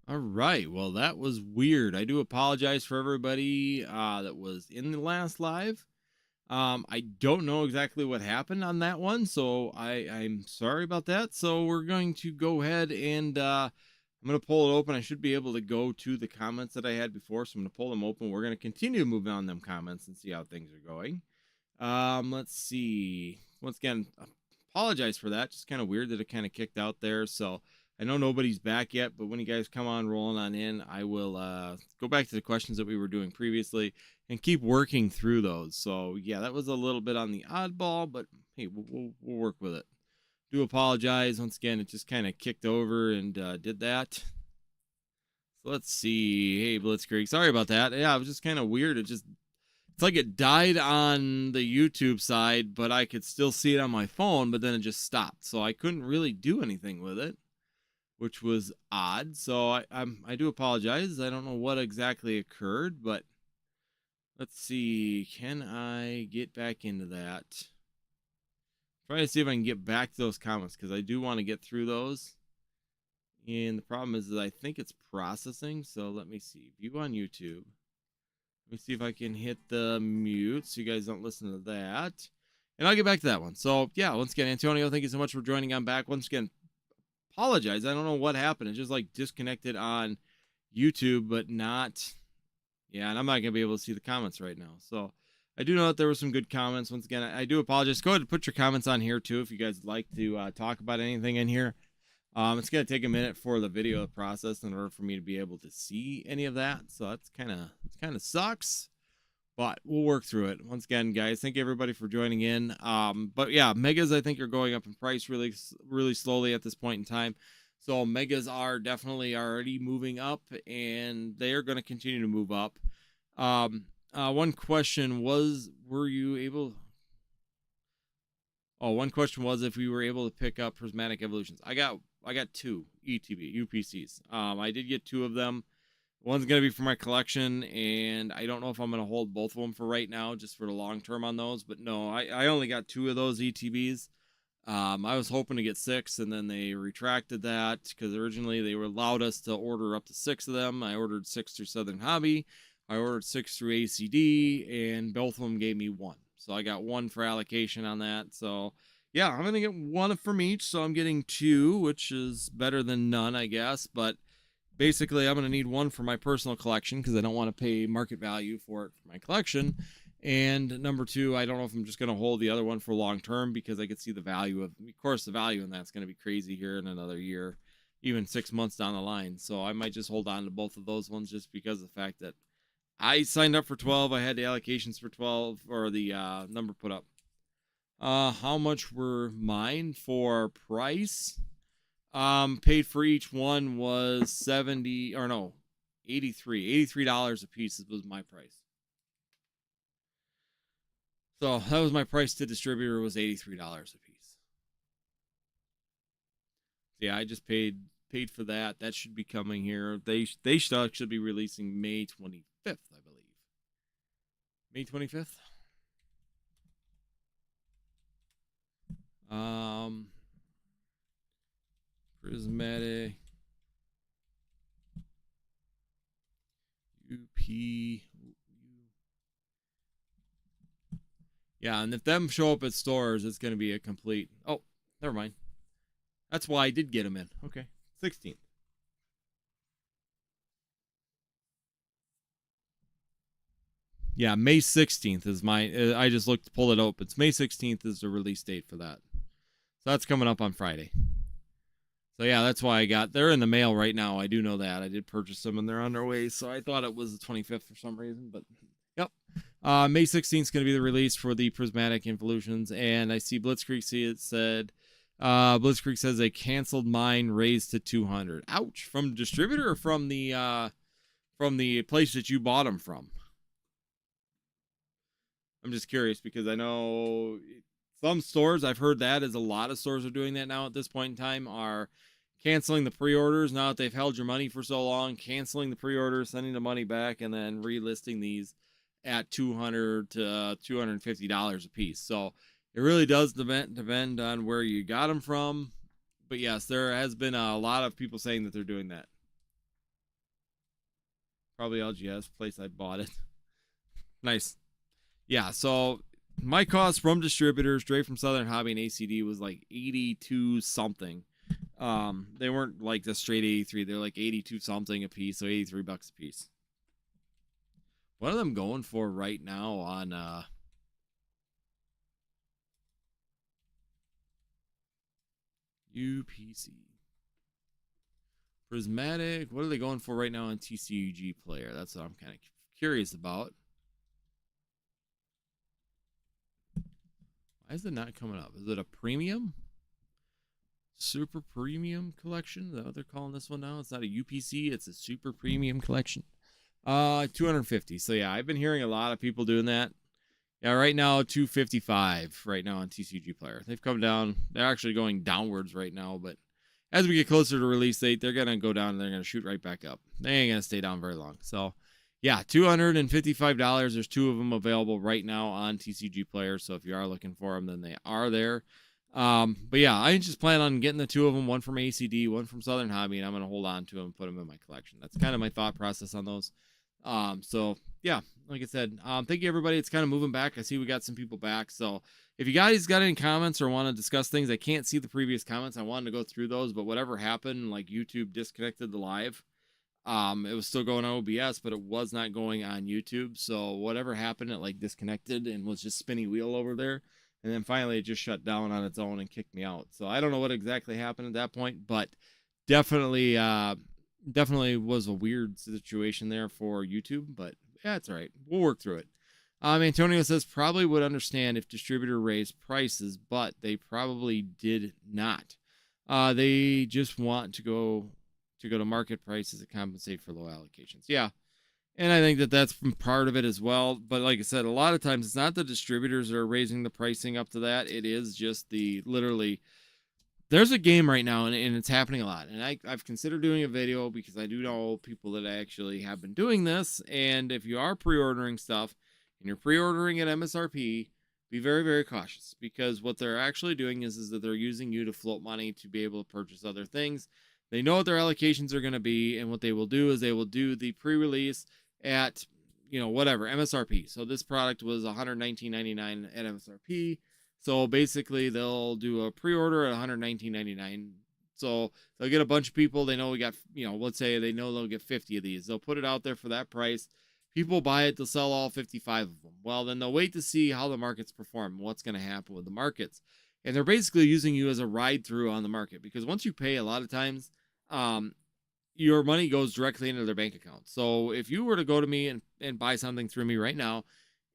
All right. Well, that was weird. I do apologize for everybody that was in the last live. I don't know exactly what happened on that one, so I'm sorry about that. So we're going to go ahead and I'm going to pull it open. I should be able to go to the comments that I had before, so I'm going to pull them open. We're going to continue to move on them comments and see how things are going. Let's see. Once again, apologize for that. Just kind of weird that it kind of kicked out there. So I know nobody's back yet, but when you guys come on rolling on in, I will go back to the questions that we were doing previously and keep working through those. So yeah, that was a little bit on the oddball, but hey, we'll work with it. Do apologize once again. It just kind of kicked over and did that. So let's see. Hey, Blitzkrieg, sorry about that. Yeah, it was just kind of weird. It's like it died on the YouTube side, but I could still see it on my phone, but then it just stopped. So I couldn't really do anything with it, which was odd. So I do apologize. I don't know what exactly occurred, but let's see. Can I get back into that? Try to see if I can get back to those comments because I do want to get through those. And the problem is that I think it's processing. So let me see. View on YouTube. Let me see if I can hit the mute so you guys don't listen to that. And I'll get back to that one. So, yeah, once again, Antonio, thank you so much for joining. I'm back. Once again, apologize. I don't know what happened. It just like disconnected on YouTube, but not. Yeah, and I'm not going to be able to see the comments right now. So, I do know that there were some good comments. Once again, I do apologize. Go ahead and put your comments on here, too, if you guys would like to talk about anything in here. It's going to take a minute for the video to process in order for me to be able to see any of that. So that's kind of sucks, but we'll work through it. Once again, guys, thank you everybody for joining in. But yeah, megas I think are going up in price really slowly at this point in time. So megas are definitely already moving up, and they are going to continue to move up. One question was, were you able? Oh, one question was if we were able to pick up prismatic evolutions. I got two UPCs. I did get two of them. One's going to be for my collection, and I don't know if I'm going to hold both of them for right now, just for the long term on those. But no, I only got two of those ETBs. I was hoping to get six, and then they retracted that because originally they allowed us to order up to six of them. I ordered six through Southern Hobby. I ordered six through ACD, and both of them gave me one. So I got one for allocation on that. So yeah, I'm going to get one from each. So I'm getting two, which is better than none, I guess. But basically, I'm going to need one for my personal collection because I don't want to pay market value for it for my collection. And number two, I don't know if I'm just going to hold the other one for long term because I could see the value of course, the value in that's going to be crazy here in another year, even 6 months down the line. So I might just hold on to both of those ones just because of the fact that I signed up for 12. I had the allocations for 12 or the number put up. How much were mine for price? Paid for each one was 70 or no, 83 $83 a piece was my price. So that was my price to distributor was $83 a piece. Yeah, I just paid for that. That should be coming here. They should be releasing May 25th, I believe. May 25th. Prismatic UP. Yeah, and if them show up at stores, it's going to be a complete. Oh, never mind. That's why I did get them in. Okay, 16th. Yeah, May 16th is my. I just looked, pull it up. It's May 16th is the release date for that. So that's coming up on Friday. So yeah, that's why I got. They're in the mail right now. I do know that. I did purchase them and they're on their way. So I thought it was the 25th for some reason, but yep. May 16th is going to be the release for the Prismatic Evolutions, and I see Blitzkrieg see it said. Blitzkrieg says they canceled mine, raised to 200. Ouch! From the distributor or from the place that you bought them from? I'm just curious because I know some stores, I've heard that as a lot of stores are doing that now at this point in time, are canceling the pre-orders now that they've held your money for so long, canceling the pre-orders, sending the money back, and then relisting these at $200 to $250 a piece. So it really does depend on where you got them from. But yes, there has been a lot of people saying that they're doing that. Probably LGS place I bought it. Nice. Yeah, so my cost from distributors straight from Southern Hobby and ACD was like 82 something. They weren't like the straight 83, they're like 82 something a piece, so 83 bucks a piece. What are them going for right now on UPC? Prismatic, what are they going for right now on TCG Player? That's what I'm kind of curious about. Why is it not coming up? Is it a premium? Super premium collection? Is that what they're calling this one now? It's not a UPC, it's a super premium collection. 250. So yeah, I've been hearing a lot of people doing that. Yeah, right now 255 right now on TCG Player. They've come down. They're actually going downwards right now, but as we get closer to release date, they're gonna go down and they're gonna shoot right back up. They ain't gonna stay down very long. So yeah, $255. There's 2 of them available right now on TCG Player. So if you are looking for them, then they are there. But yeah, I just plan on getting the 2 of them, one from ACD, one from Southern Hobby, and I'm gonna hold on to them and put them in my collection. That's kind of my thought process on those. So yeah, like I said, thank you everybody. It's kind of moving back. I see we got some people back. So if you guys got any comments or want to discuss things, I can't see the previous comments. I wanted to go through those, but whatever happened, like YouTube disconnected the live. It was still going on OBS, but it was not going on YouTube. So whatever happened, it like disconnected and was just spinny wheel over there. And then finally it just shut down on its own and kicked me out. So I don't know what exactly happened at that point, but definitely was a weird situation there for YouTube, but yeah, it's all right. We'll work through it. Antonio says probably would understand if distributor raised prices, but they probably did not. They just want to go to market prices to compensate for low allocations. Yeah. And I think that that's part of it as well. But like I said, a lot of times it's not the distributors that are raising the pricing up to that. It is just literally, there's a game right now and it's happening a lot. And I've considered doing a video because I do know people that actually have been doing this. And if you are pre-ordering stuff and you're pre-ordering at MSRP, be very, very cautious, because what they're actually doing is that they're using you to float money to be able to purchase other things. They know what their allocations are going to be, and what they will do is they will do the pre-release at, whatever, MSRP. So this product was $119.99 at MSRP. So basically they'll do a pre-order at $119.99. So they'll get a bunch of people. They know we got, let's say they know they'll get 50 of these. They'll put it out there for that price. People buy it, they'll sell all 55 of them. Well, then they'll wait to see how the markets perform, what's going to happen with the markets. And they're basically using you as a ride through on the market, because once you pay, a lot of times, your money goes directly into their bank account. So if you were to go to me and buy something through me right now,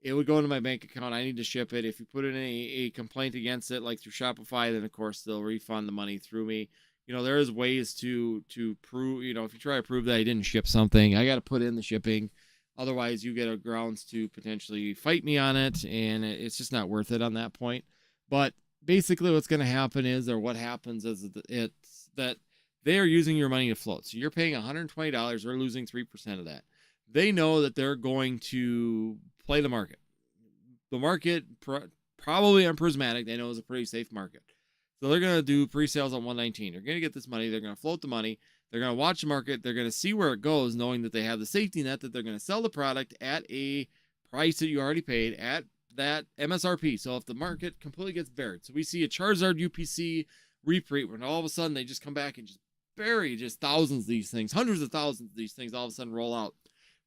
it would go into my bank account. I need to ship it. If you put in a complaint against it, like through Shopify, then of course they'll refund the money through me. There is ways to prove, if you try to prove that I didn't ship something, I got to put in the shipping. Otherwise you get a grounds to potentially fight me on it, and it's just not worth it on that point. But basically what's going to happen is, or what happens is, it's that they are using your money to float. So you're paying $120. They're losing 3% of that. They know that they're going to play the market. The market, probably on Prismatic, they know is a pretty safe market. So they're going to do pre-sales on 119. They're going to get this money. They're going to float the money. They're going to watch the market. They're going to see where it goes, knowing that they have the safety net that they're going to sell the product at a price that you already paid at that MSRP. So if the market completely gets buried, so we see a Charizard UPC reprint, when all of a sudden they just come back and just bury just thousands of these things, hundreds of thousands of these things all of a sudden roll out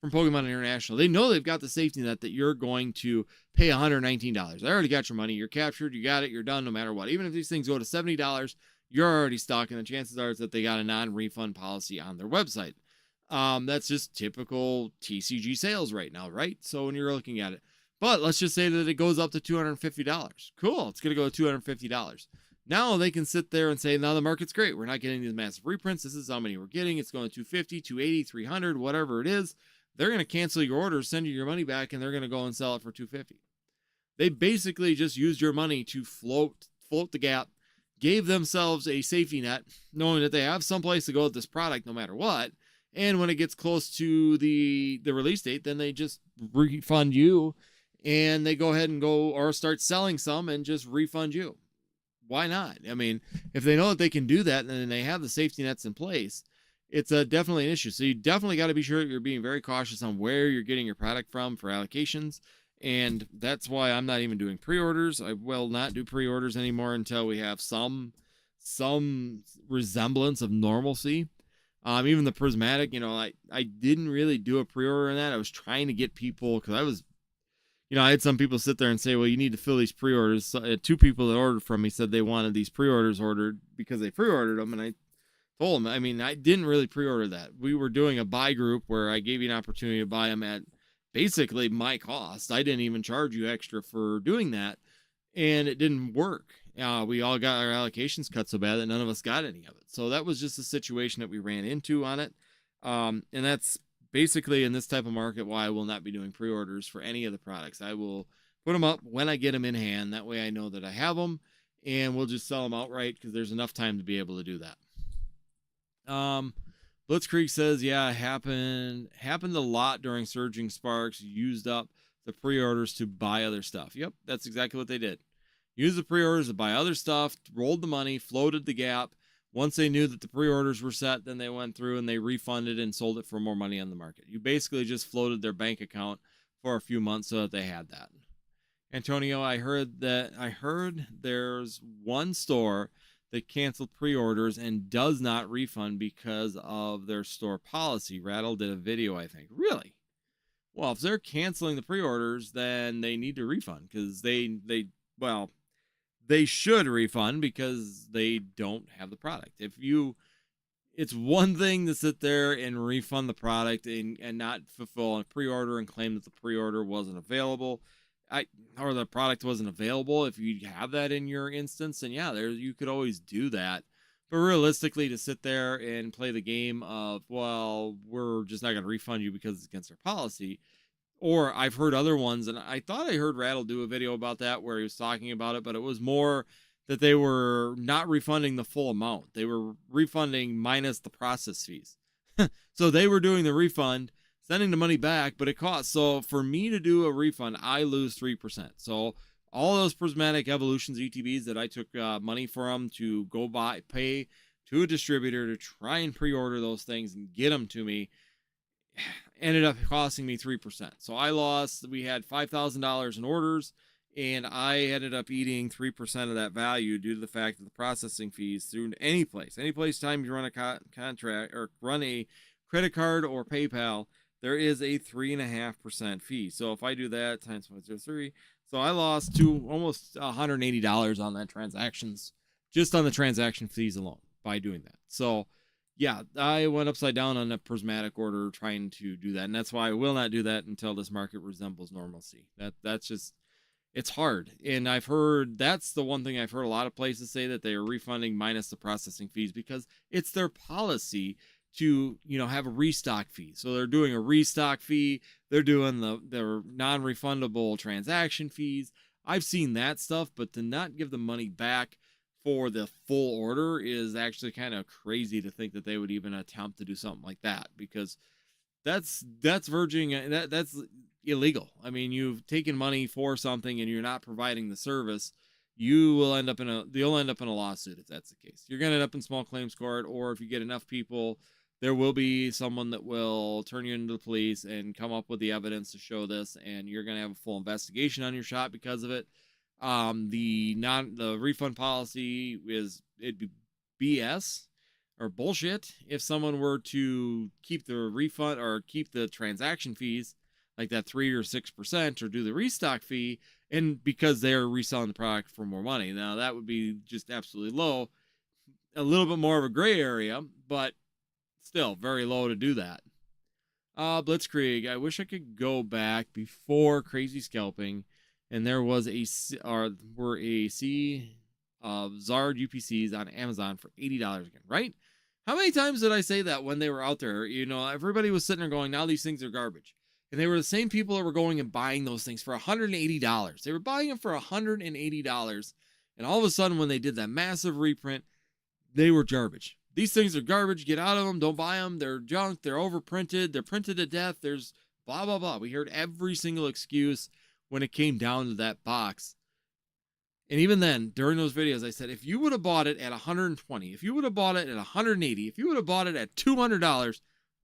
from Pokemon International. They know they've got the safety net that you're going to pay $119. They already got your money. You're captured. You got it. You're done no matter what. Even if these things go to $70, you're already stuck, and the chances are that they got a non-refund policy on their website. That's just typical TCG sales right now, right? So when you're looking at it. But let's just say that it goes up to $250. Cool. It's going to go to $250. Now they can sit there and say, now the market's great. We're not getting these massive reprints. This is how many we're getting. It's going to 250, 280, 300, whatever it is. They're going to cancel your order, send you your money back, and they're going to go and sell it for 250. They basically just used your money to float the gap, gave themselves a safety net, knowing that they have someplace to go with this product no matter what. And when it gets close to the release date, then they just refund you, and they go ahead and go or start selling some and just refund you. Why not? I mean, if they know that they can do that and they have the safety nets in place, it's definitely an issue. So you definitely got to be sure that you're being very cautious on where you're getting your product from for allocations. And that's why I'm not even doing pre-orders. I will not do pre-orders anymore until we have some resemblance of normalcy. Even the prismatic, I didn't really do a pre-order in that. I was trying to get people, because I had some people sit there and say, well, you need to fill these pre-orders. So, two people that ordered from me said they wanted these pre-orders ordered because they pre-ordered them. And I told them, I didn't really pre-order that. We were doing a buy group where I gave you an opportunity to buy them at basically my cost. I didn't even charge you extra for doing that. And it didn't work. We all got our allocations cut so bad that none of us got any of it. So that was just a situation that we ran into on it. And that's basically, in this type of market, why I will not be doing pre-orders for any of the products. I will put them up when I get them in hand. That way I know that I have them, and we'll just sell them outright because there's enough time to be able to do that. Blitzkrieg says, yeah, it happened a lot during Surging Sparks. Used up the pre-orders to buy other stuff. Yep, that's exactly what they did. Used the pre-orders to buy other stuff, rolled the money, floated the gap. Once they knew that the pre-orders were set, then they went through and they refunded and sold it for more money on the market. You basically just floated their bank account for a few months so that they had that. Antonio, I heard there's one store that canceled pre-orders and does not refund because of their store policy. Rattle did a video, I think. Really? Well, if they're canceling the pre-orders, then they need to refund because they should refund because they don't have the product. It's one thing to sit there and refund the product and not fulfill a pre-order and claim that the pre-order wasn't available. Or the product wasn't available. If you have that in your instance, then yeah, you could always do that. But realistically, to sit there and play the game of, well, we're just not going to refund you because it's against our policy. Or I've heard other ones, and I thought I heard Rattle do a video about that where he was talking about it, but it was more that they were not refunding the full amount. They were refunding minus the process fees. So they were doing the refund, sending the money back, but it costs. So for me to do a refund, I lose 3%. So all those Prismatic Evolutions ETBs that I took money from to go pay to a distributor to try and pre-order those things and get them to me, ended up costing me 3%. So we had $5,000 in orders, and I ended up eating 3% of that value due to the fact that the processing fees through any place time you run a contract or run a credit card or PayPal, there is a 3.5% fee. So if I do that times 0.03, so I lost almost $180 on that transactions, just on the transaction fees alone by doing that. So yeah, I went upside down on a prismatic order trying to do that. And that's why I will not do that until this market resembles normalcy. That's just, it's hard. And that's the one thing I've heard a lot of places say, that they are refunding minus the processing fees because it's their policy to, have a restock fee. So they're doing a restock fee. They're doing their non-refundable transaction fees. I've seen that stuff, but to not give the money back for the full order is actually kind of crazy to think that they would even attempt to do something like that, because that's verging, that's illegal. I mean, you've taken money for something and you're not providing the service. You'll end up in a lawsuit if that's the case. You're going to end up in small claims court, or if you get enough people, there will be someone that will turn you into the police and come up with the evidence to show this, and you're going to have a full investigation on your shop because of it. The refund policy it'd be BS or bullshit if someone were to keep the refund or keep the transaction fees like that 3 or 6%, or do the restock fee, and because they're reselling the product for more money. Now that would be just absolutely low, a little bit more of a gray area, but still very low to do that. Blitzkrieg, I wish I could go back before crazy scalping and there was a sea of Zard UPCs on Amazon for $80 again, right? How many times did I say that when they were out there? Everybody was sitting there going, now these things are garbage. And they were the same people that were going and buying those things for $180. They were buying them for $180. And all of a sudden, when they did that massive reprint, they were garbage. These things are garbage. Get out of them. Don't buy them. They're junk. They're overprinted. They're printed to death. There's blah, blah, blah. We heard every single excuse when it came down to that box. And even then, during those videos, I said, if you would have bought it at 120, if you would have bought it at 180, if you would have bought it at $200,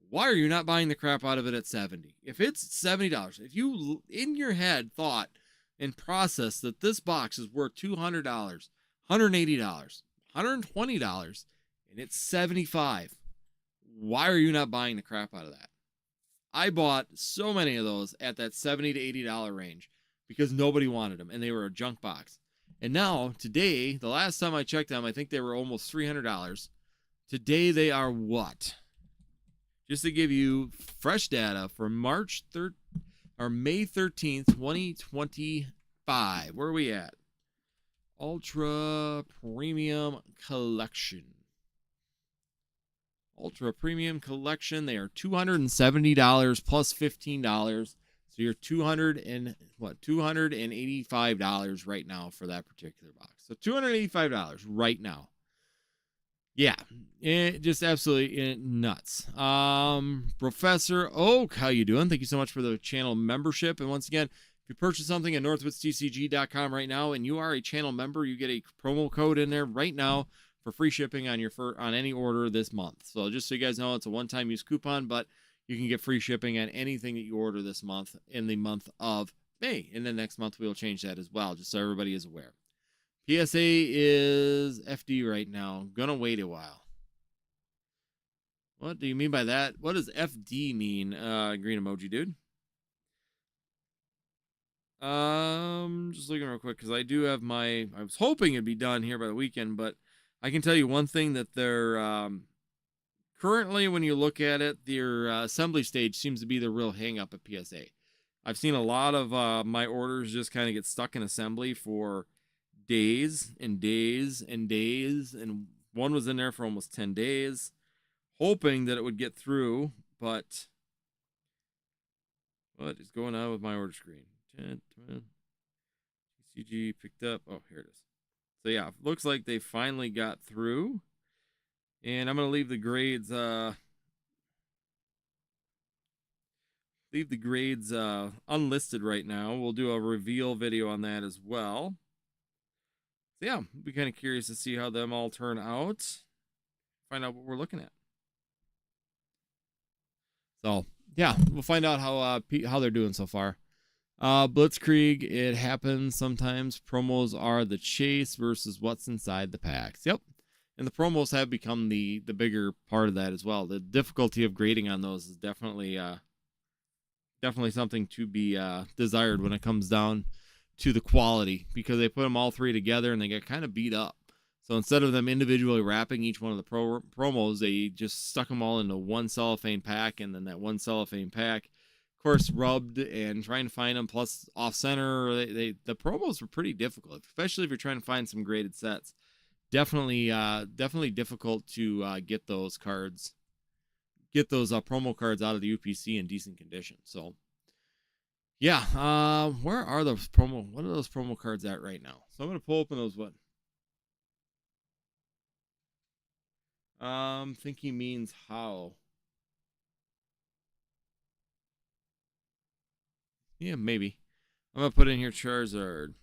why are you not buying the crap out of it at 70? If it's $70, if you in your head thought and processed that this box is worth $200, $180, $120, and it's $75, why are you not buying the crap out of that? I bought so many of those at that $70 to $80 range because nobody wanted them and they were a junk box. And now, today, the last time I checked them, I think they were almost $300. Today, they are what? Just to give you fresh data for May 13th, 2025. Where are we at? Ultra Premium Collection. Ultra Premium Collection. They are $270 plus $15. So you're $285 right now for that particular box. So $285 right now. Yeah, it just absolutely nuts. Professor Oak, how you doing? Thank you so much for the channel membership. And once again, if you purchase something at NorthwoodsTCG.com right now and you are a channel member, you get a promo code in there right now for free shipping on your on any order this month. So just so you guys know, it's a one-time use coupon, but you can get free shipping on anything that you order this month in the month of May. And then next month we'll change that as well, just so everybody is aware. PSA is FD right now. Gonna wait a while. What do you mean by that? What does FD mean, green emoji dude? Just looking real quick because I do have I was hoping it'd be done here by the weekend, but I can tell you one thing that they're currently, when you look at it, their assembly stage seems to be the real hang up at PSA. I've seen a lot of my orders just kind of get stuck in assembly for days and days and days, and one was in there for almost 10 days, hoping that it would get through, but what is going on with my order screen? TCG picked up. Oh, here it is. So yeah, looks like they finally got through. And I'm going to leave the grades unlisted right now. We'll do a reveal video on that as well. So yeah, I'll be kind of curious to see how them all turn out. Find out what we're looking at. So yeah, we'll find out how they're doing so far. Blitzkrieg, it happens sometimes. Promos are the chase versus what's inside the packs. Yep. And the promos have become the bigger part of that as well. The difficulty of grading on those is definitely something to be desired when it comes down to the quality, because they put them all three together and they get kind of beat up. So instead of them individually wrapping each one of the promos, they just stuck them all into one cellophane pack, and then that one cellophane pack, of course, rubbed, and trying to find them plus off center. The promos were pretty difficult, especially if you're trying to find some graded sets. Definitely difficult to get those cards, promo cards out of the UPC in decent condition. So, yeah, where are those what are those promo cards at right now? So I'm gonna pull open those. What? Think he means how. Yeah, maybe. I'm gonna put in here Charizard,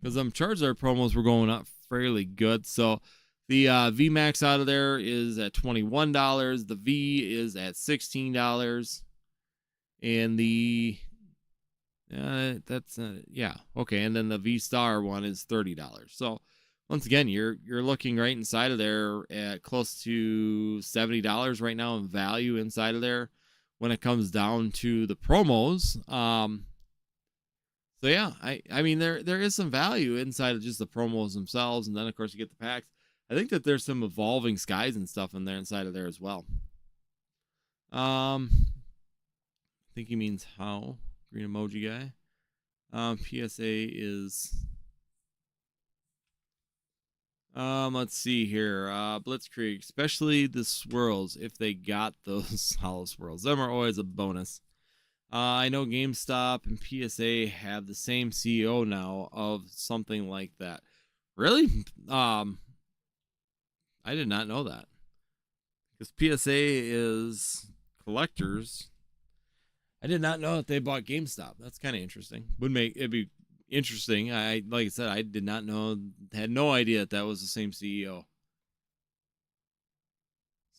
because Charizard promos were going up fairly good. So the VMAX out of there is at $21. The V is at $16, and the yeah, okay. And then the V Star one is $30. So once again, you're looking right inside of there at close to $70 right now in value inside of there when it comes down to the promos. So yeah, I mean there is some value inside of just the promos themselves, and then of course you get the packs. I think that there's some evolving skies and stuff in there inside of there as well. I think he means how. Green emoji guy. PSA is let's see here. Blitzkrieg, especially the swirls, if they got those hollow swirls. Them are always a bonus. I know GameStop and PSA have the same CEO now of something like that. Really? I did not know that. Because PSA is collectors. I did not know that they bought GameStop. That's kind of interesting. It'd be interesting. Like I said, I did not know, had no idea that was the same CEO.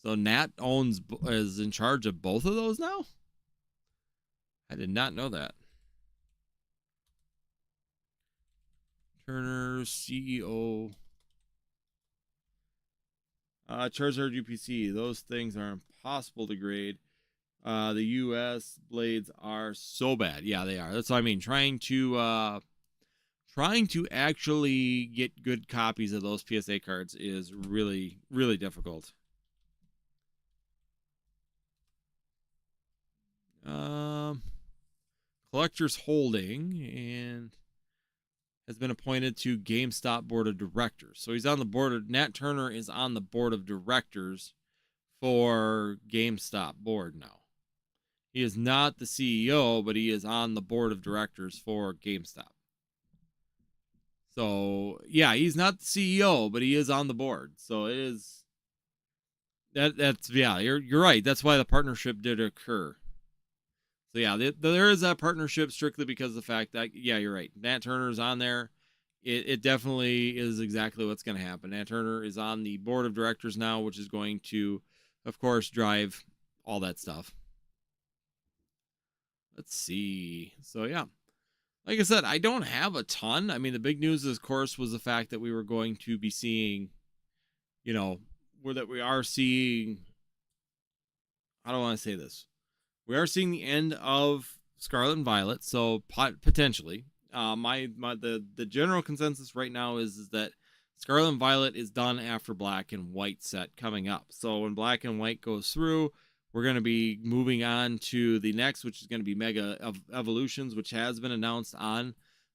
So Nat is in charge of both of those now? I did not know that. Turner, CEO. Charizard UPC. Those things are impossible to grade. The US blades are so bad. Yeah, they are. That's what I mean. Trying to actually get good copies of those PSA cards is really, really difficult. Collectors Holding and has been appointed to GameStop board of directors. So he's on the board of, Nat Turner is on the board of directors for GameStop board now. He is not the CEO, but he is on the board of directors for GameStop. So yeah, he's not the CEO, but he is on the board. So it is that's yeah, you're right. That's why the partnership did occur. So yeah, there is that partnership strictly because of the fact that, yeah, you're right. Nat Turner's on there. It definitely is exactly what's going to happen. Nat Turner is on the board of directors now, which is going to, of course, drive all that stuff. Let's see. So yeah, like I said, I don't have a ton. I mean, the big news, of course, was the fact that we were going to be seeing, that we are seeing. I don't want to say this. We are seeing the end of Scarlet and Violet, so potentially. The general consensus right now is that Scarlet and Violet is done after Black and White set coming up. So when Black and White goes through, we're going to be moving on to the next, which is going to be Mega Evolutions, which has been announced on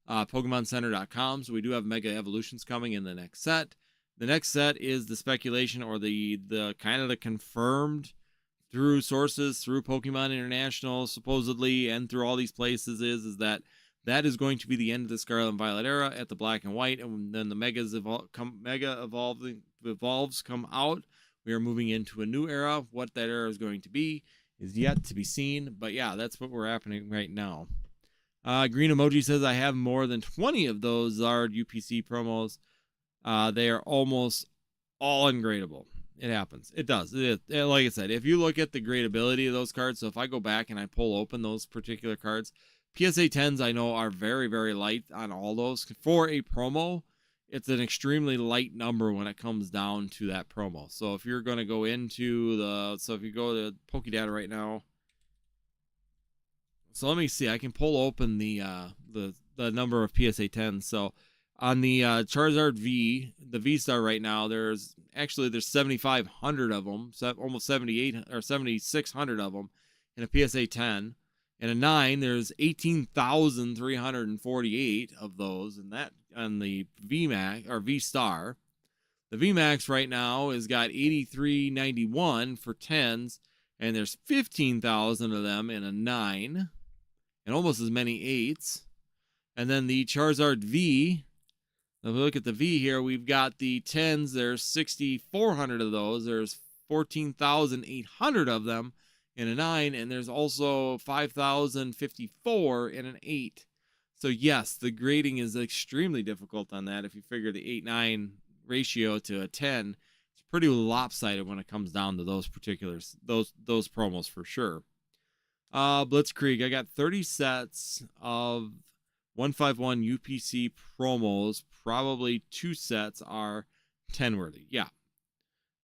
PokemonCenter.com. So we do have Mega Evolutions coming in the next set. The next set is the speculation, or the kind of the confirmed through sources, through Pokemon International, supposedly, and through all these places, is that is going to be the end of the Scarlet and Violet era at the Black and White, and then the Mega Evolves come out. We are moving into a new era. What that era is going to be is yet to be seen, but yeah, that's what we're happening right now. Green Emoji says, I have more than 20 of those Zard UPC promos. They are almost all ungradable. It happens. It does. Like I said, if you look at the gradability of those cards, so if I go back and I pull open those particular cards, PSA 10s I know are very, very light on all those. For a promo, it's an extremely light number when it comes down to that promo. So if you're going to go into if you go to Pokédata right now, so let me see, I can pull open the number of PSA 10s. So on the Charizard V, the V-Star right now, there's 7,500 of them, almost 7,600 of them in a PSA 10. In a 9, there's 18,348 of those, and that on the VMAX or V-Star. The VMAX right now has got 8,391 for 10s, and there's 15,000 of them in a 9, and almost as many 8s. And then the Charizard V, if we look at the V here, we've got the 10s. There's 6,400 of those. There's 14,800 of them in a 9, and there's also 5,054 in an 8. So yes, the grading is extremely difficult on that. If you figure the 8-9 ratio to a 10, it's pretty lopsided when it comes down to those particulars, those promos for sure. Blitzkrieg, I got 30 sets of 151 UPC promos. Probably 2 sets are 10 worthy. Yeah,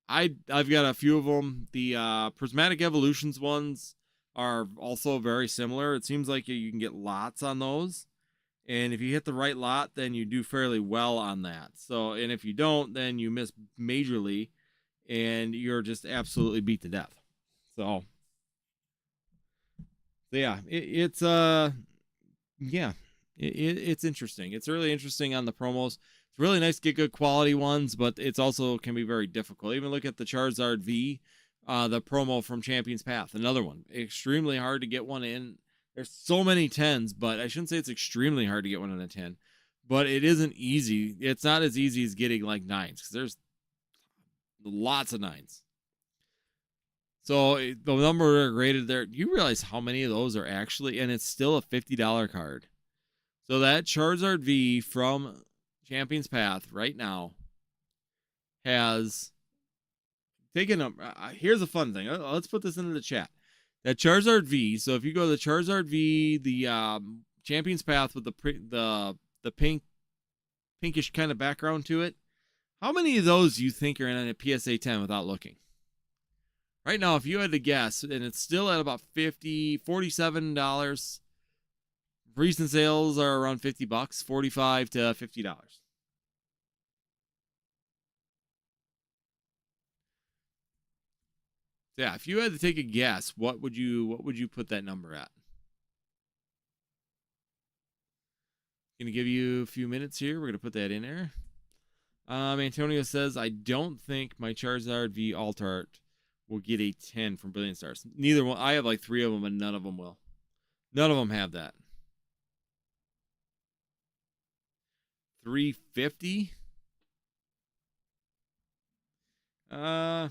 I've got a few of them. The Prismatic Evolutions ones are also very similar. It seems like you can get lots on those, and if you hit the right lot, then you do fairly well on that. So, and if you don't, then you miss majorly, and you're just absolutely beat to death. So yeah, it's interesting. It's really interesting on the promos. It's really nice to get good quality ones, but it's also can be very difficult. Even look at the Charizard V, the promo from Champion's Path. Another one. Extremely hard to get one in. There's so many 10s, but I shouldn't say it's extremely hard to get one in a 10. But it isn't easy. It's not as easy as getting like 9s, because there's lots of 9s. So the number graded there, you realize how many of those are actually, and it's still a $50 card. So that Charizard V from Champion's Path right now has taken a. Here's a fun thing. Let's put this into the chat. That Charizard V. So if you go to the Charizard V, the Champion's Path with the pinkish kind of background to it, how many of those do you think are in a PSA 10 without looking? Right now, if you had to guess, and it's still at about $47. Recent sales are around $50, $45 to $50. Yeah, if you had to take a guess, what would you put that number at? Gonna give you a few minutes here. We're gonna put that in there. Antonio says, I don't think my Charizard V Alt Art will get a 10 from Brilliant Stars. Neither one. I have like 3 of them, and none of them will. None of them have that. 350. Yeah.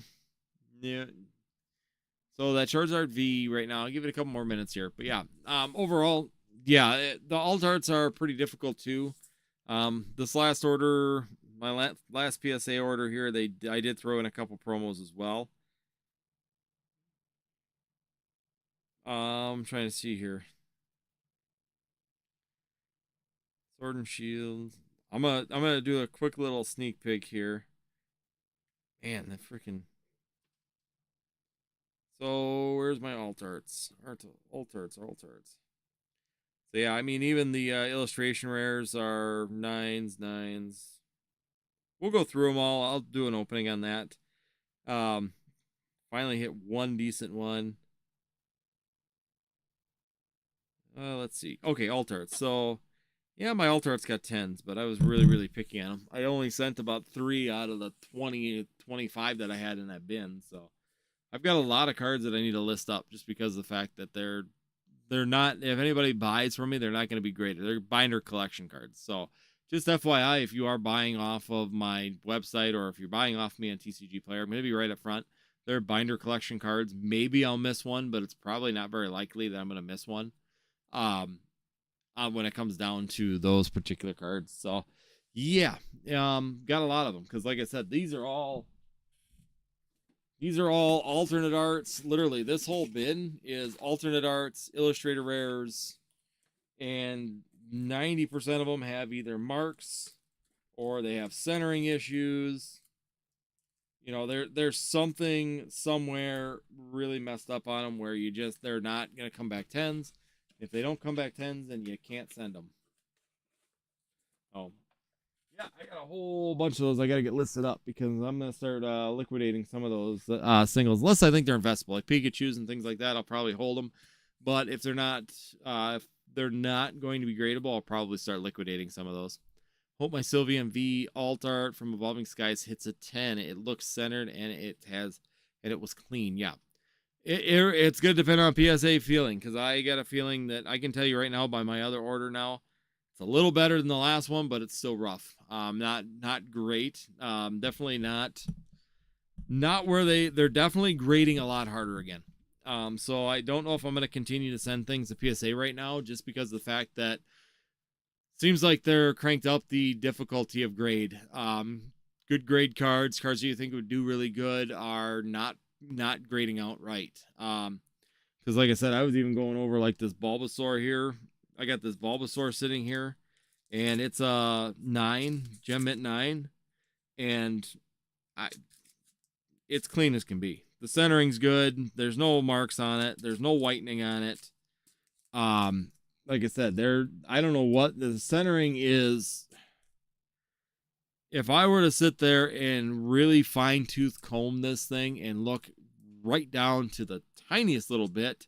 So that Charizard V right now, I'll give it a couple more minutes here. But yeah, overall, yeah, the alt arts are pretty difficult too. This last order, my last PSA order here, I did throw in a couple promos as well. I'm trying to see here. Sword and Shield. I'm gonna do a quick little sneak peek here. Man, that freaking. So where's my alt arts? Alt arts. So yeah, I mean even the illustration rares are nines. We'll go through them all. I'll do an opening on that. Finally hit one decent one. Let's see. Okay, alt arts. So yeah, my alt arts got 10s, but I was really picky on them. I only sent about 3 out of the 20, 25 that I had in that bin. So I've got a lot of cards that I need to list up just because of the fact that they're not, if anybody buys from me, they're not going to be graded. They're binder collection cards. So just FYI, if you are buying off of my website or if you're buying off me on TCG Player, I'm going to be right up front. They're binder collection cards. Maybe I'll miss one, but it's probably not very likely that I'm going to miss one. When it comes down to those particular cards. So yeah, got a lot of them because like I said, these are all alternate arts. Literally, this whole bin is alternate arts, illustrator rares, and 90% of them have either marks or they have centering issues. You know, there's something somewhere really messed up on them where they're not gonna come back 10s. If they don't come back 10s, then you can't send them. Oh, yeah, I got a whole bunch of those I got to get listed up because I'm going to start liquidating some of those singles. Unless I think they're investable, like Pikachu's and things like that, I'll probably hold them. But if they're not going to be gradable, I'll probably start liquidating some of those. Hope my Sylveon V alt art from Evolving Skies hits a 10. It looks centered and it was clean. Yeah. It's going to depend on PSA feeling because I got a feeling that I can tell you right now by my other order now, it's a little better than the last one, but it's still rough. Not great. Definitely not where they're definitely grading a lot harder again. So I don't know if I'm going to continue to send things to PSA right now just because of the fact that it seems like they're cranked up the difficulty of grade. Good grade cards that you think would do really good are not grading out right. Because like I said, I was even going over like this Bulbasaur here. I got this Bulbasaur sitting here, and it's a 9, Gem Mint 9, and it's clean as can be. The centering's good. There's no marks on it. There's no whitening on it. Like I said, I don't know what the centering is. If I were to sit there and really fine-tooth comb this thing and look right down to the tiniest little bit,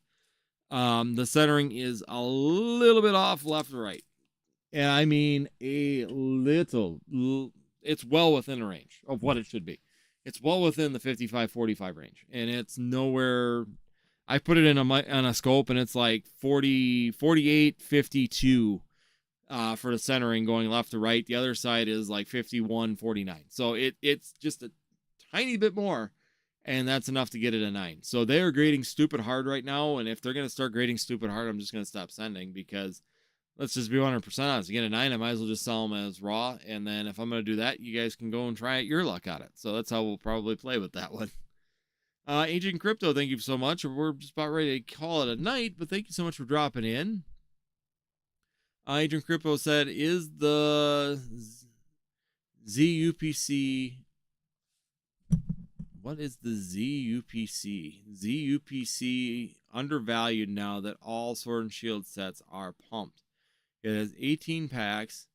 the centering is a little bit off left or right. And I mean a little. It's well within a range of what it should be. It's well within the 55-45 range. And it's nowhere. I put it in on a scope and it's like 48-52 for the centering going left to right. The other side is like 51-49. So it's just a tiny bit more, and that's enough to get it a 9. So they're grading stupid hard right now, and if they're going to start grading stupid hard, I'm just going to stop sending because let's just be 100% honest. To get a 9, I might as well just sell them as raw. And then if I'm going to do that, you guys can go and try your luck on it. So that's how we'll probably play with that one. Agent Crypto, thank you so much. We're just about ready to call it a night, but thank you so much for dropping in. Agent Crypto said, is the ZUPC... What is the ZUPC? ZUPC undervalued now that all Sword and Shield sets are pumped. It has 18 packs,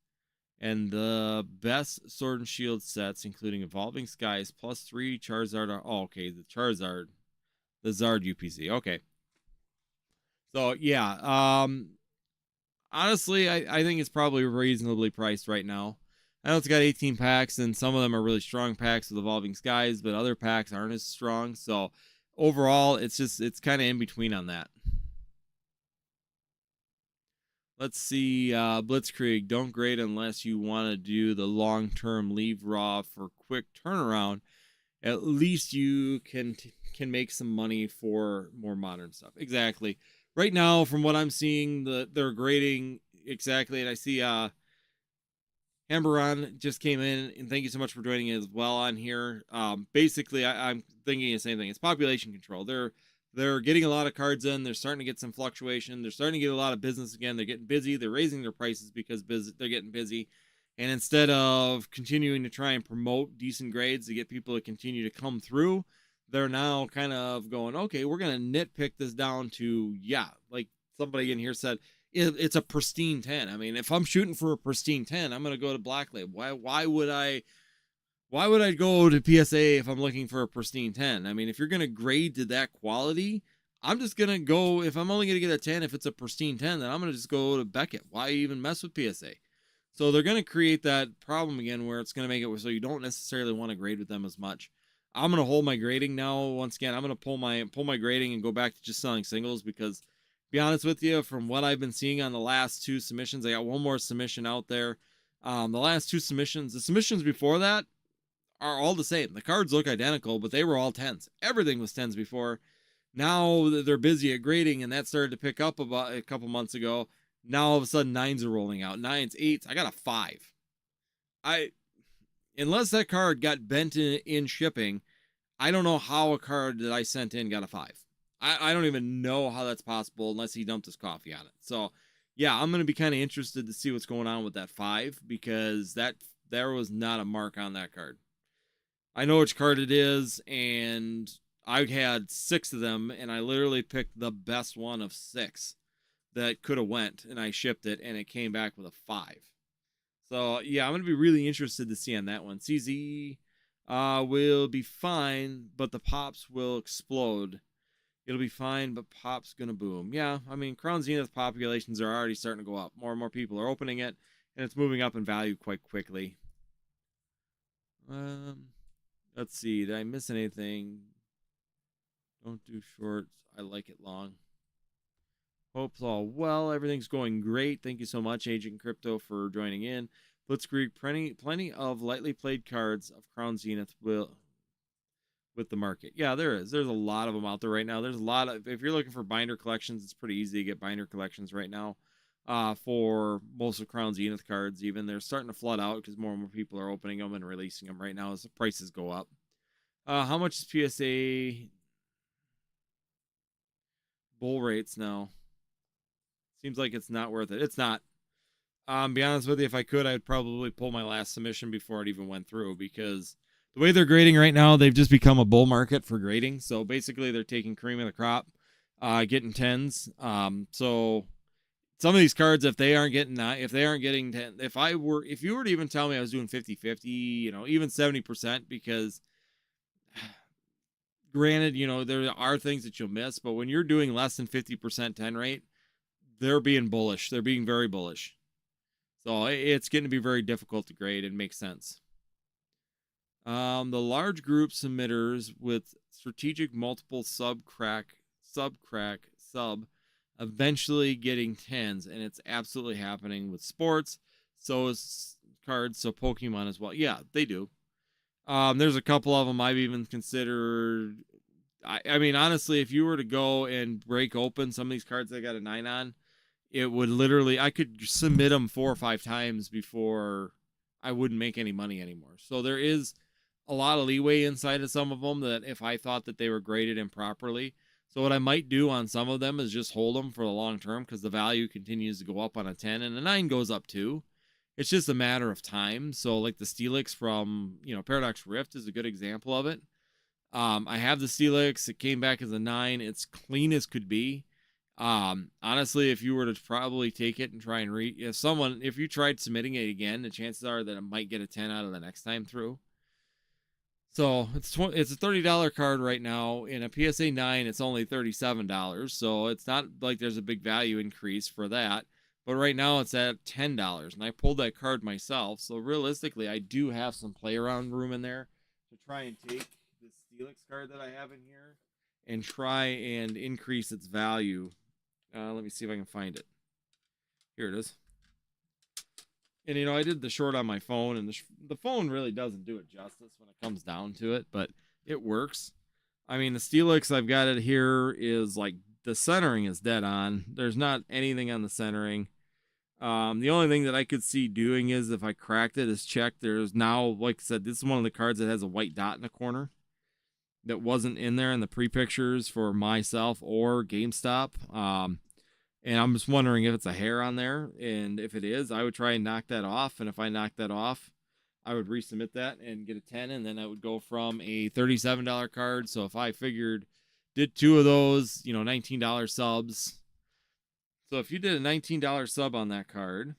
and the best Sword and Shield sets, including Evolving Skies, plus 3 Charizard are... Oh, okay, the Zard UPC. Okay. So, yeah. Honestly, I think it's probably reasonably priced right now. I know it's got 18 packs, and some of them are really strong packs with Evolving Skies, but other packs aren't as strong. So overall, it's kind of in between on that. Let's see, Blitzkrieg, don't grade unless you want to do the long-term leave raw for quick turnaround. At least you can make some money for more modern stuff. Exactly. Right now, from what I'm seeing, they're grading exactly, and I see Amberon just came in, and thank you so much for joining as well on here. Basically, I'm thinking the same thing. It's population control. They're getting a lot of cards in. They're starting to get some fluctuation. They're starting to get a lot of business again. They're getting busy. They're raising their prices because they're getting busy. And instead of continuing to try and promote decent grades to get people to continue to come through, they're now kind of going, okay, we're going to nitpick this down to, yeah, like somebody in here said, it's a pristine 10. I mean, if I'm shooting for a pristine 10, I'm going to go to Black Label. Why would I go to PSA if I'm looking for a pristine 10? I mean, if you're going to grade to that quality, I'm just going to go, if I'm only going to get a 10, if it's a pristine 10, then I'm going to just go to Beckett. Why even mess with PSA? So they're going to create that problem again where it's going to make it so you don't necessarily want to grade with them as much. I'm going to hold my grading now. Once again, I'm going to pull my grading and go back to just selling singles because, be honest with you, from what I've been seeing on the last 2 submissions, I got one more submission out there. The last 2 submissions, the submissions before that are all the same. The cards look identical, but they were all 10s. Everything was 10s before. Now they're busy at grading, and that started to pick up about a couple months ago. Now all of a sudden 9s are rolling out. 9s, 8s. I got a 5. Unless that card got bent in shipping, I don't know how a card that I sent in got a 5. I don't even know how that's possible unless he dumped his coffee on it. So, yeah, I'm going to be kind of interested to see what's going on with that 5 because there was not a mark on that card. I know which card it is, and I had 6 of them, and I literally picked the best one of 6 that could have went, and I shipped it, and it came back with a 5. So, yeah, I'm going to be really interested to see on that one. CZ will be fine, but the pops will explode. It'll be fine, but pop's going to boom. Yeah, I mean, Crown Zenith populations are already starting to go up. More and more people are opening it, and it's moving up in value quite quickly. Let's see. Did I miss anything? Don't do shorts. I like it long. Hope's all well. Everything's going great. Thank you so much, Agent Crypto, for joining in. Blitzkrieg, plenty of lightly played cards of Crown Zenith with the market. Yeah, there is. There's a lot of them out there right now. There's a lot of, if you're looking for binder collections, it's pretty easy to get binder collections right now. For most of Crown Zenith cards, even they're starting to flood out because more and more people are opening them and releasing them right now as the prices go up. How much is PSA bull rates now? Seems like it's not worth it. It's not. Be honest with you, if I could, I'd probably pull my last submission before it even went through because the way they're grading right now, they've just become a bull market for grading. So basically, they're taking cream of the crop, getting 10s. So some of these cards, if they aren't getting 10, if you were to even tell me I was doing 50-50, even 70%, because granted, there are things that you'll miss, but when you're doing less than 50% 10 rate, they're being bullish. They're being very bullish. So it's getting to be very difficult to grade and make sense. The large group submitters with strategic multiple sub eventually getting 10s, and it's absolutely happening with sports. So is cards, so Pokemon as well. Yeah, they do. There's a couple of them I've even considered. I mean, honestly, if you were to go and break open some of these cards that got a 9 on, it would literally, I could submit them 4 or 5 times before I wouldn't make any money anymore. So there is a lot of leeway inside of some of them that if I thought that they were graded improperly. So what I might do on some of them is just hold them for the long term because the value continues to go up on a 10 and a 9 goes up too. It's just a matter of time. So like the Steelix from, Paradox Rift is a good example of it. I have the Steelix. It came back as a 9. It's clean as could be. Honestly, if you were to probably take it and try and if you tried submitting it again, the chances are that it might get a 10 out of the next time through. So it's a $30 card right now. In a PSA 9, it's only $37. So it's not like there's a big value increase for that. But right now it's at $10. And I pulled that card myself. So realistically, I do have some play around room in there to try and take this Steelix card that I have in here and try and increase its value. Let me see if I can find it. Here it is. And, I did the short on my phone, and the phone really doesn't do it justice when it comes down to it, but it works. I mean, the Steelix, I've got it here, is like the centering is dead on. There's not anything on the centering. The only thing that I could see doing is if I cracked it is check. There's now, like I said, this is one of the cards that has a white dot in the corner that wasn't in there in the pre-pictures for myself or GameStop. And I'm just wondering if it's a hair on there. And if it is, I would try and knock that off. And if I knock that off, I would resubmit that and get a 10. And then I would go from a $37 card. So if I did 2 of those, $19 subs. So if you did a $19 sub on that card,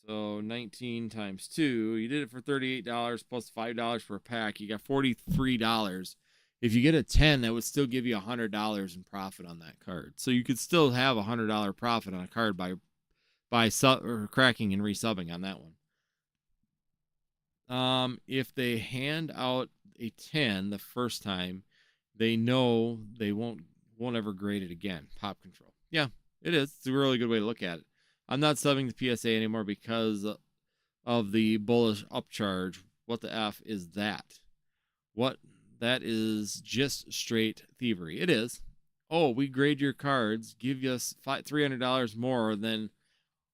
so 19 times 2, you did it for $38 plus $5 for a pack. You got $43. If you get a 10, that would still give you $100 in profit on that card. So you could still have a $100 profit on a card by cracking and resubbing on that one. If they hand out a 10 the first time, they know they won't ever grade it again. Pop control. Yeah, it is. It's a really good way to look at it. I'm not subbing the PSA anymore because of the bullish upcharge. What the F is that? What? That is just straight thievery. It is. Oh, we grade your cards, give you $300 more than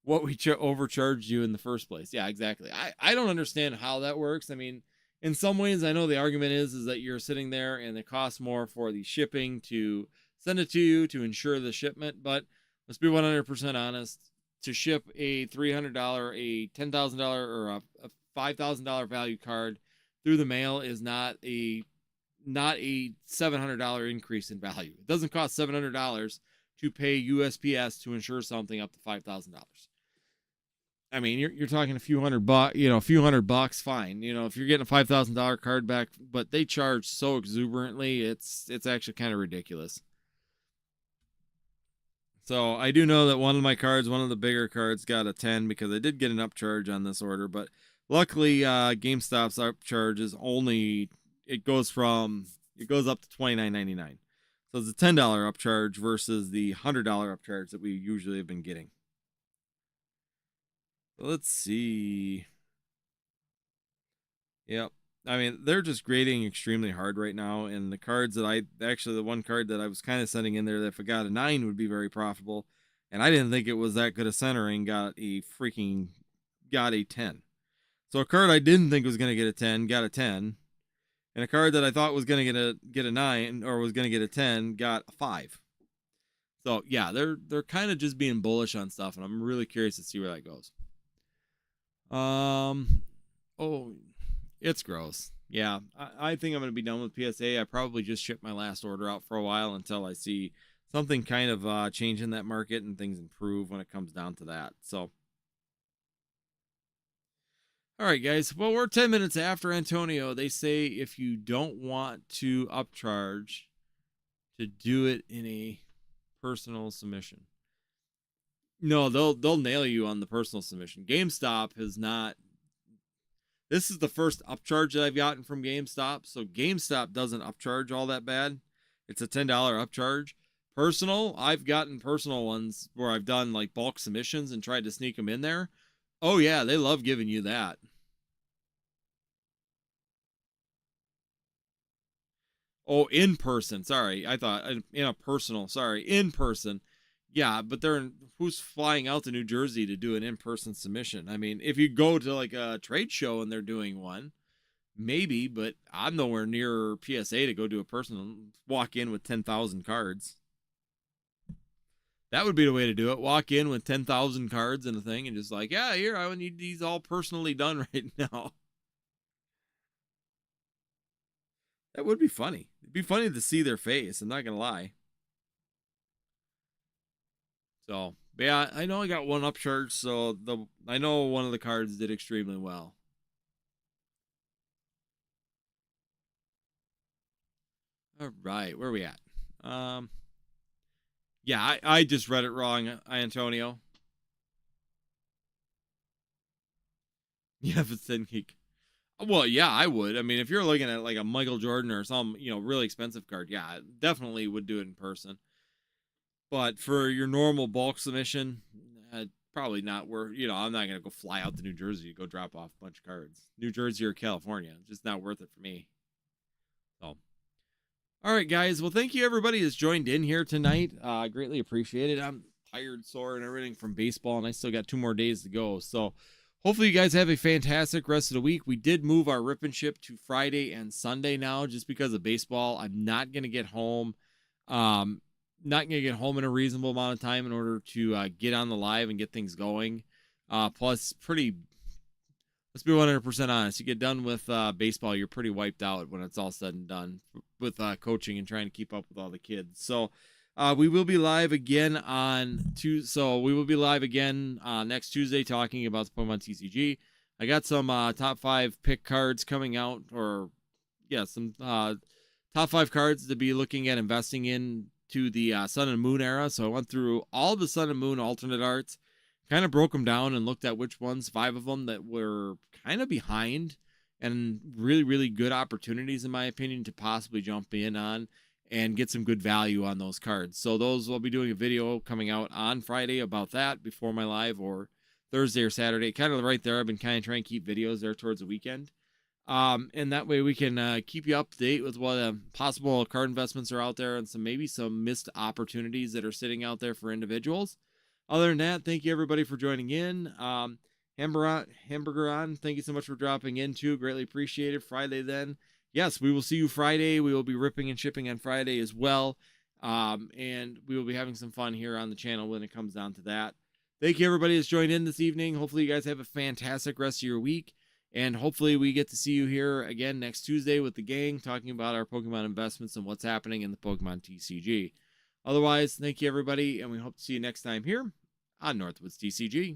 what we overcharged you in the first place. Yeah, exactly. I don't understand how that works. I mean, in some ways, I know the argument is that you're sitting there and it costs more for the shipping to send it to you to ensure the shipment. But let's be 100% honest. To ship a $300, a $10,000, or a $5,000 value card through the mail is not a $700 increase in value. It doesn't cost $700 to pay USPS to insure something up to $5,000. I mean, you're talking a few hundred bucks, fine. If you're getting a $5,000 card back, but they charge so exuberantly, it's actually kind of ridiculous. So I do know that one of my cards, one of the bigger cards, got a 10 because I did get an upcharge on this order, but luckily GameStop's upcharge is only, it goes up to $29.99. So it's a $10 upcharge versus the $100 upcharge that we usually have been getting. So let's see. Yep. I mean, they're just grading extremely hard right now. And the cards that the one card that I was kind of sending in there that if it got a 9 would be very profitable. And I didn't think it was that good of centering, got a 10. So a card I didn't think was going to get a 10, got a 10. And a card that I thought was going to get a 9 or was going to get a 10 got a 5. So yeah, they're kind of just being bullish on stuff, and I'm really curious to see where that goes. It's gross. Yeah, I think I'm going to be done with PSA. I probably just ship my last order out for a while until I see something kind of change in that market and things improve when it comes down to that. So, all right, guys. Well, we're 10 minutes after Antonio. They say if you don't want to upcharge, to do it in a personal submission. No, they'll nail you on the personal submission. GameStop has not. This is the first upcharge that I've gotten from GameStop. So GameStop doesn't upcharge all that bad. It's a $10 upcharge. Personal, I've gotten personal ones where I've done like bulk submissions and tried to sneak them in there. Oh yeah, they love giving you that. Oh, in person. Sorry. I thought in a personal. Sorry. In person. Yeah, but who's flying out to New Jersey to do an in-person submission? I mean, if you go to like a trade show and they're doing one, maybe, but I'm nowhere near PSA to go do a person walk in with 10,000 cards. That would be the way to do it. Walk in with 10,000 cards and a thing and just like, yeah, here, I need these all personally done right now. That would be funny. It'd be funny to see their face. I'm not going to lie. So, yeah, I know I got one upcharge, so I know one of the cards did extremely well. All right, where are we at? Yeah, I just read it wrong, Antonio. Yeah, if it's 10 geek. Well, yeah, I would. I mean, if you're looking at like a Michael Jordan or some, really expensive card, yeah, definitely would do it in person. But for your normal bulk submission, probably not worth. I'm not gonna go fly out to New Jersey to go drop off a bunch of cards. New Jersey or California, just not worth it for me. So, all right, guys. Well, thank you everybody that's joined in here tonight. Greatly appreciate it. I'm tired, sore, and everything from baseball, and I still got 2 more days to go. So, hopefully, you guys have a fantastic rest of the week. We did move our rip and ship to Friday and Sunday now, just because of baseball. I'm not gonna get home. Not going to get home in a reasonable amount of time in order to get on the live and get things going. Plus, let's be 100% honest. You get done with baseball, you're pretty wiped out when it's all said and done with coaching and trying to keep up with all the kids. So, we will be live again on Tuesday. So, we will be live again next Tuesday talking about the Pokemon TCG. I got some top 5 pick cards coming out, or some top 5 cards to be looking at investing in to the Sun and Moon era. So I went through all the Sun and Moon alternate arts, kind of broke them down and looked at which ones, 5 of them that were kind of behind and really, really good opportunities, in my opinion, to possibly jump in on and get some good value on those cards. So those will be doing a video coming out on Friday about that before my live, or Thursday or Saturday, kind of right there. I've been kind of trying to keep videos there towards the weekend. And that way we can keep you up to date with what possible card investments are out there and maybe some missed opportunities that are sitting out there for individuals. Other than that, thank you everybody for joining in. Hamburger on, thank you so much for dropping in too. Greatly appreciated. Friday then. Yes, we will see you Friday. We will be ripping and shipping on Friday as well. And we will be having some fun here on the channel when it comes down to that. Thank you everybody that's joined in this evening. Hopefully you guys have a fantastic rest of your week. And hopefully we get to see you here again next Tuesday with the gang talking about our Pokemon investments and what's happening in the Pokemon TCG. Otherwise, thank you everybody, and we hope to see you next time here on Northwoods TCG.